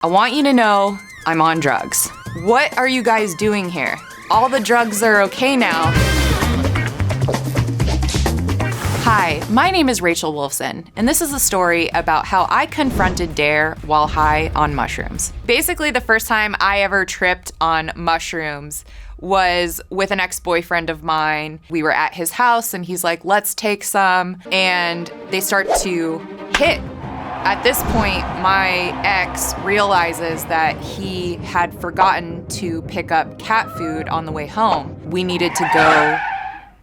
I want you to know I'm on drugs. What are you guys doing here? All the drugs are okay now. Hi, my name is Rachel Wolfson, and this is a story about how I confronted D.A.R.E while high on mushrooms. Basically, the first time I ever tripped on mushrooms was with an ex-boyfriend of mine. We were at his house and he's like, let's take some, and they start to hit. At this point, my ex realizes that he had forgotten to pick up cat food on the way home. We needed to go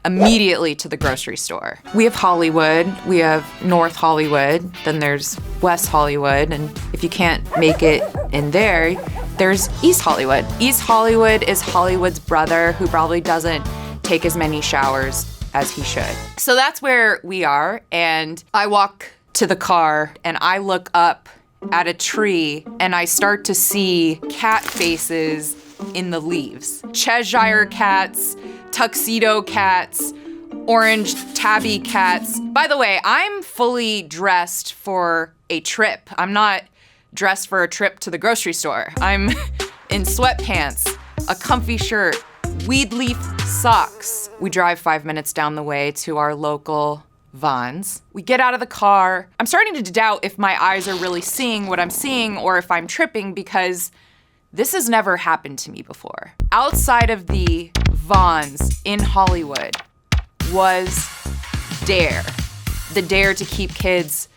immediately to the grocery store. We have Hollywood, we have North Hollywood, then there's West Hollywood, and if you can't make it in there, there's East Hollywood. East Hollywood is Hollywood's brother who probably doesn't take as many showers as he should. So that's where we are, and I walk to the car and I look up at a tree and I start to see cat faces in the leaves. Cheshire cats, tuxedo cats, orange tabby cats. By the way, I'm fully dressed for a trip. I'm not dressed for a trip to the grocery store. I'm in sweatpants, a comfy shirt, weed leaf socks. We drive 5 minutes down the way to our local Vons. We get out of the car. I'm starting to doubt if my eyes are really seeing what I'm seeing or if I'm tripping, because this has never happened to me before. Outside of the Vons in Hollywood was D.A.R.E, the dare to keep kids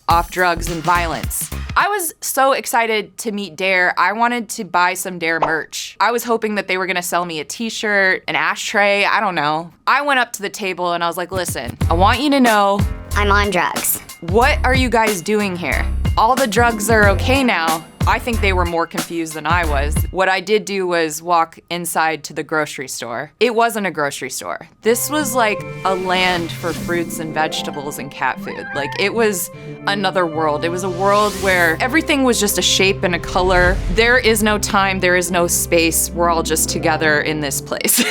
off drugs and violence. I was so excited to meet D.A.R.E, I wanted to buy some D.A.R.E merch. I was hoping that they were gonna sell me a t-shirt, an ashtray, I don't know. I went up to the table and I was like, listen, I want you to know I'm on drugs. What are you guys doing here? All the drugs are okay now. I think they were more confused than I was. What I did do was walk inside to the grocery store. It wasn't a grocery store. This was like a land for fruits and vegetables and cat food. Like, it was another world. It was a world where everything was just a shape and a color. There is no time, there is no space. We're all just together in this place.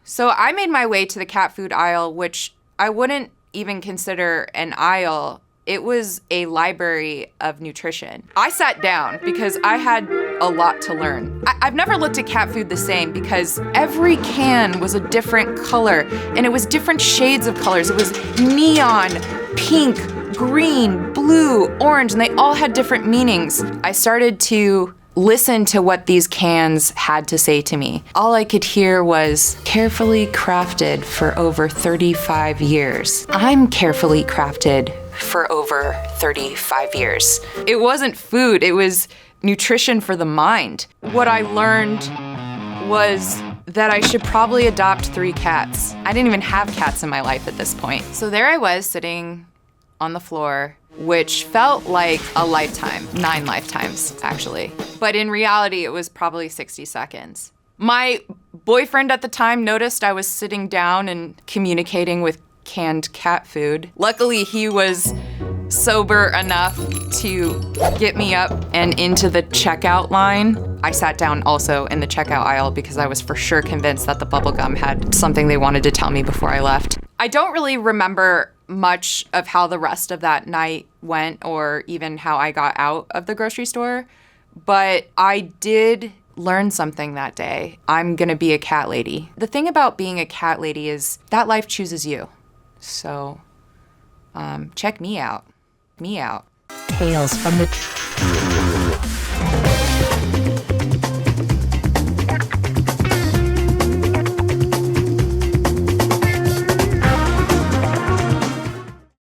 So I made my way to the cat food aisle, which I wouldn't even consider an aisle. It was a library of nutrition. I sat down because I had a lot to learn. I've never looked at cat food the same, because every can was a different color and it was different shades of colors. It was neon, pink, green, blue, orange, and they all had different meanings. I started to listen to what these cans had to say to me. All I could hear was, carefully crafted for over 35 years. I'm carefully crafted for over 35 years. It wasn't food, it was nutrition for the mind. What I learned was that I should probably adopt 3 cats. I didn't even have cats in my life at this point. So there I was sitting on the floor, which felt like a lifetime, 9 lifetimes actually. But in reality, it was probably 60 seconds. My boyfriend at the time noticed I was sitting down and communicating with canned cat food. Luckily, he was sober enough to get me up and into the checkout line. I sat down also in the checkout aisle because I was for sure convinced that the bubblegum had something they wanted to tell me before I left. I don't really remember much of how the rest of that night went, or even how I got out of the grocery store, but I did learn something that day. I'm gonna be a cat lady. The thing about being a cat lady is that life chooses you. So, check me out. Me out. Tales from the